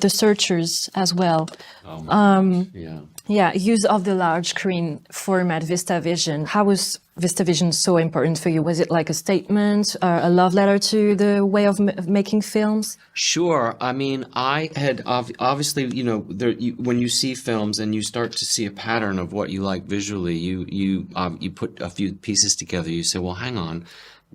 The Searchers as well. Yeah, use of the large screen format, VistaVision. How was VistaVision so important for you? Was it like a statement, a love letter to the way of making films? Sure. I mean, I had obviously, when you see films and you start to see a pattern of what you like visually, you put a few pieces together. You say, well, hang on.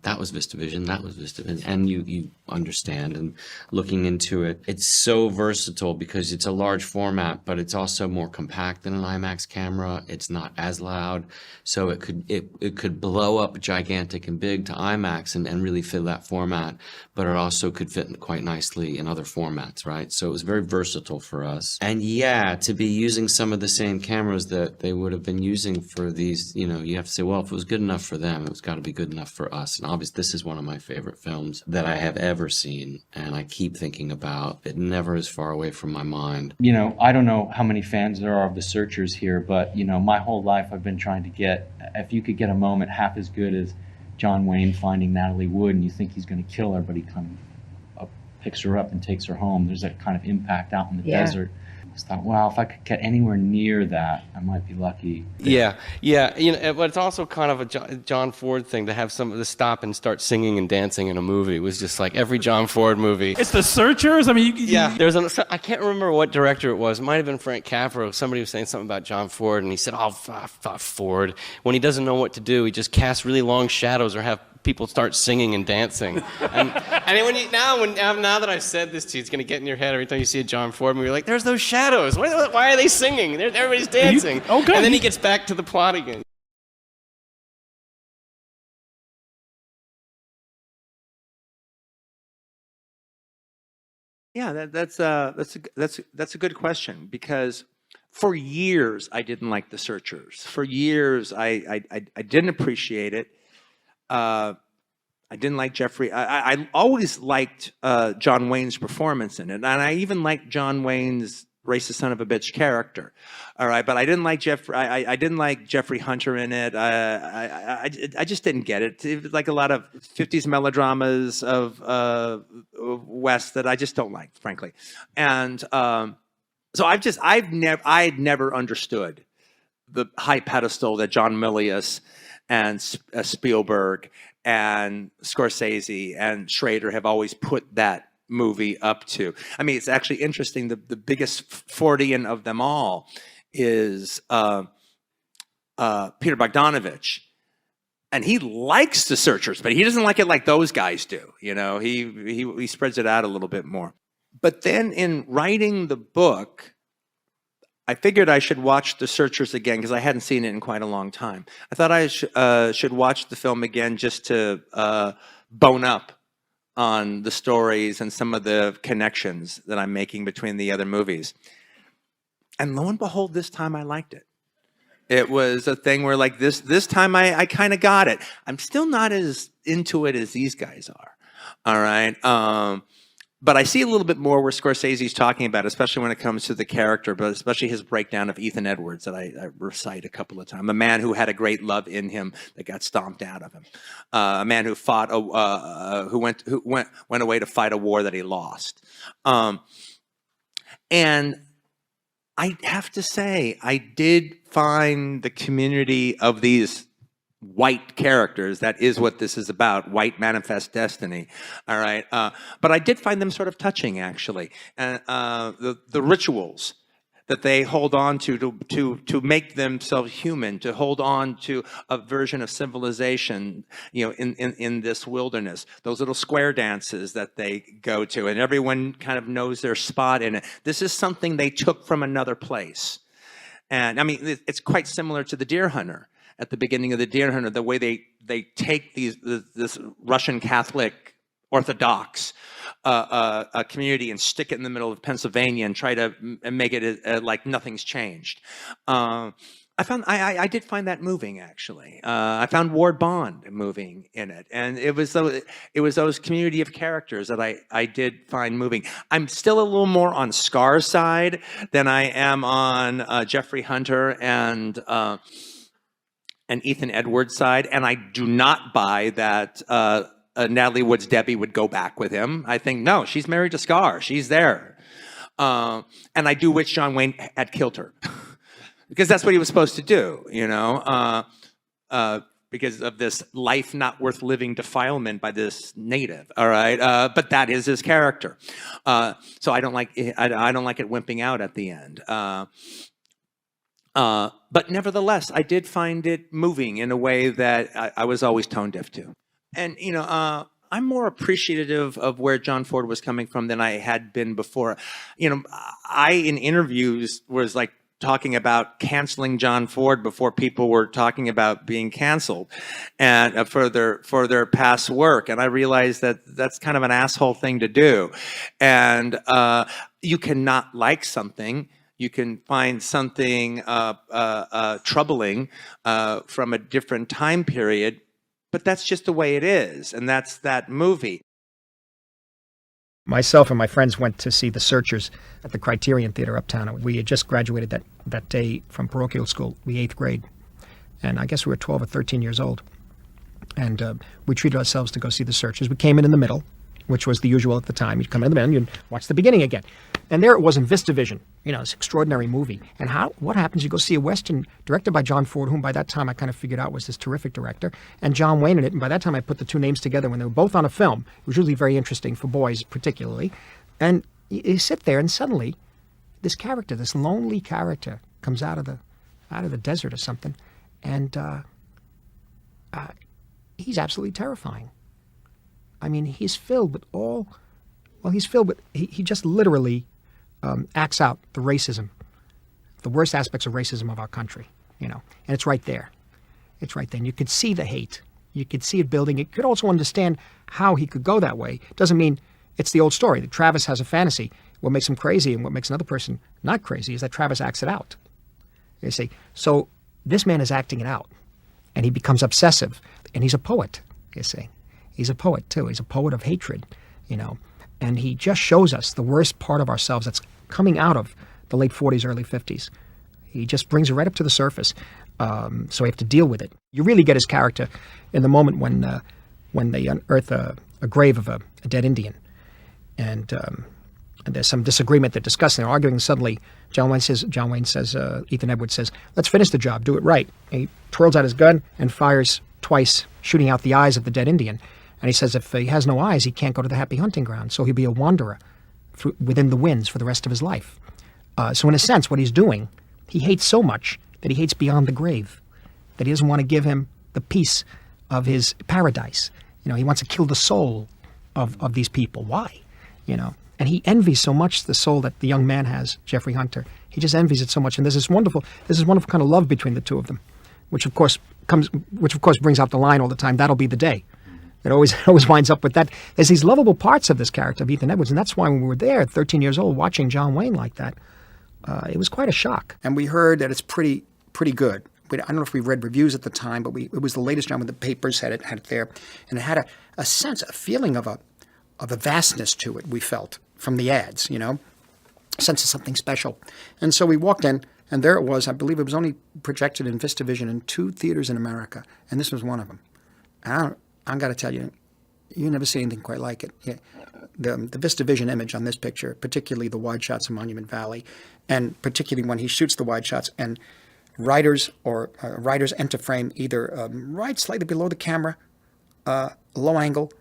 That was VistaVision, that was VistaVision, and you understand. And looking into it, it's so versatile because it's a large format, but it's also more compact than an IMAX camera. It's not as loud, so it could blow up gigantic and big to IMAX and really fit that format, but it also could fit quite nicely in other formats, right? So it was very versatile for us. And yeah, to be using some of the same cameras that they would have been using for these, you have to say, well, if it was good enough for them, it was got to be good enough for us. And obviously, this is one of my favorite films that I have ever seen, and I keep thinking about it. Never is far away from my mind. I don't know how many fans there are of The Searchers here, but my whole life I've been trying to get, if you could get a moment half as good as John Wayne finding Natalie Wood, and you think he's going to kill her, but he kind of picks her up and takes her home. There's that kind of impact out in the desert. I thought, wow, if I could get anywhere near that, I might be lucky. Yeah. But it's also kind of a John Ford thing to have someone to stop and start singing and dancing in a movie. It was just like every John Ford movie. It's The Searchers. I mean, I can't remember what director it was. It might have been Frank Capra. Somebody was saying something about John Ford, and he said, "Oh, Ford." When he doesn't know what to do, he just casts really long shadows or have people start singing and dancing. And now that I've said this to you, it's going to get in your head every time you see a John Ford movie. You're like, there's those shadows. Why are they singing? Everybody's dancing. Okay. And then he gets back to the plot again. Yeah, that's a good question, because for years I didn't like The Searchers. For years I didn't appreciate it. I didn't like Jeffrey. I always liked John Wayne's performance in it, and I even liked John Wayne's racist son of a bitch character. All right, but I didn't like Jeffrey. I didn't like Jeffrey Hunter in it. I just didn't get it. It was like a lot of 50s melodramas of West that I just don't like, frankly. And so I'd never understood the high pedestal that John Milius and Spielberg and Scorsese and Schrader have always put that movie up to. I mean, it's actually interesting. The biggest Fordian of them all is Peter Bogdanovich. And he likes The Searchers, but he doesn't like it like those guys do. He spreads it out a little bit more. But then in writing the book, I figured I should watch The Searchers again because I hadn't seen it in quite a long time. I thought I should watch the film again just to bone up on the stories and some of the connections that I'm making between the other movies. And lo and behold, this time I liked it. It was a thing where, like, this time I kind of got it. I'm still not as into it as these guys are. All right. But I see a little bit more where Scorsese's talking about, especially when it comes to the character, but especially his breakdown of Ethan Edwards that I recite a couple of times. A man who had a great love in him that got stomped out of him. A man who fought, who went away to fight a war that he lost. And I have to say, I did find the community of these white characters, that is what this is about, white manifest destiny, all right? But I did find them sort of touching, actually. And the rituals that they hold on to make themselves human, to hold on to a version of civilization, in this wilderness. Those little square dances that they go to, and everyone kind of knows their spot in it. This is something they took from another place. And I mean, it's quite similar to The Deer Hunter. At the beginning of The Deer Hunter, the way they take this Russian Catholic Orthodox a community and stick it in the middle of Pennsylvania and try to make it like nothing's changed. I did find that moving, actually. I found Ward Bond moving in it, and it was those community of characters that I did find moving. I'm still a little more on Scar's side than I am on Jeffrey Hunter and Ethan Edwards' side, and I do not buy that Natalie Wood's Debbie would go back with him. I think, no, she's married to Scar. She's there. And I do wish John Wayne had killed her. Because that's what he was supposed to do, because of this life not worth living defilement by this native. All right, but that is his character. So I don't like it wimping out at the end. But nevertheless, I did find it moving in a way that I was always tone deaf to. And I'm more appreciative of where John Ford was coming from than I had been before. I in interviews was like talking about canceling John Ford before people were talking about being canceled and for their past work. And I realized that that's kind of an asshole thing to do. And you cannot like something. You can find something troubling from a different time period, but that's just the way it is. And that's that movie. Myself and my friends went to see The Searchers at the Criterion Theater uptown. We had just graduated that day from parochial school, the 8th grade. And I guess we were 12 or 13 years old. And we treated ourselves to go see The Searchers. We came in the middle, which was the usual at the time. You'd come in the middle and you'd watch the beginning again. And there it was in VistaVision, this extraordinary movie. And what happens? You go see a Western directed by John Ford, whom by that time I kind of figured out was this terrific director, and John Wayne in it. And by that time I put the two names together when they were both on a film. It was really very interesting for boys particularly. And you sit there and suddenly this character, this lonely character, comes out of the desert or something. And he's absolutely terrifying. I mean, he's filled with he just literally acts out the racism, the worst aspects of racism of our country, and it's right there. It's right there. And you could see the hate. You could see it building. You could also understand how he could go that way. Doesn't mean it's the old story that Travis has a fantasy. What makes him crazy and what makes another person not crazy is that Travis acts it out. You see, so this man is acting it out, and he becomes obsessive, and he's a poet, you see. He's a poet, too. He's a poet of hatred, and he just shows us the worst part of ourselves that's coming out of the late 40s, early 50s. He just brings it right up to the surface, so we have to deal with it. You really get his character in the moment when they unearth a grave of a dead Indian, and there's some disagreement. They're discussing, they're arguing, and suddenly John Wayne says, Ethan Edwards says, let's finish the job, do it right. And he twirls out his gun and fires twice, shooting out the eyes of the dead Indian. And he says if he has no eyes, he can't go to the happy hunting ground, so he'll be a wanderer within the winds for the rest of his life. So in a sense, what he's doing, he hates so much that he hates beyond the grave, that he doesn't want to give him the peace of his paradise. He wants to kill the soul of these people. Why? And he envies so much the soul that the young man has, Jeffrey Hunter. He just envies it so much. And there's this wonderful kind of love between the two of them, which of course brings out the line all the time, that'll be the day. It always winds up with that. There's these lovable parts of this character of Ethan Edwards, and that's why when we were there at 13 years old watching John Wayne like that, it was quite a shock. And we heard that it's pretty good. I don't know if we read reviews at the time, but it was the latest John when the papers had it there, and it had a sense, a feeling of a vastness to it. We felt from the ads, a sense of something special. And so we walked in, and there it was. I believe it was only projected in VistaVision in 2 theaters in America, and this was one of them. And I've got to tell you, you never see anything quite like it. Yeah. The VistaVision image on this picture, particularly the wide shots of Monument Valley, and particularly when he shoots the wide shots, and riders enter frame either right slightly below the camera, low angle,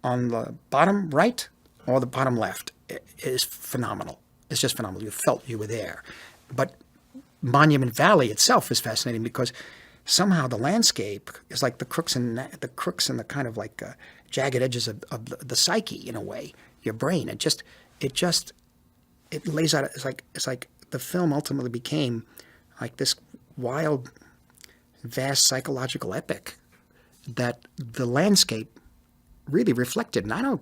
on the bottom right or the bottom left, is phenomenal. It's just phenomenal. You felt you were there. But Monument Valley itself is fascinating because somehow the landscape is like the crooks and the kind of like jagged edges of the psyche in a way, your brain. It lays out. It's like the film ultimately became like this wild, vast psychological epic that the landscape really reflected. And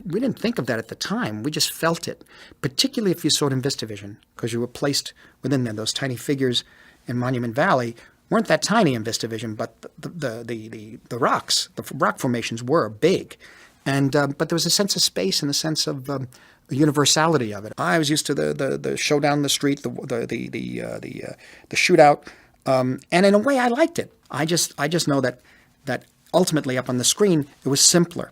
we didn't think of that at the time. We just felt it, particularly if you saw it in VistaVision, because you were placed within there. Those tiny figures in Monument Valley weren't that tiny in VistaVision, but the rocks, the rock formations were big, and but there was a sense of space and a sense of the universality of it. I was used to the showdown in the street, the shootout, and in a way I liked it. I just know that ultimately up on the screen it was simpler.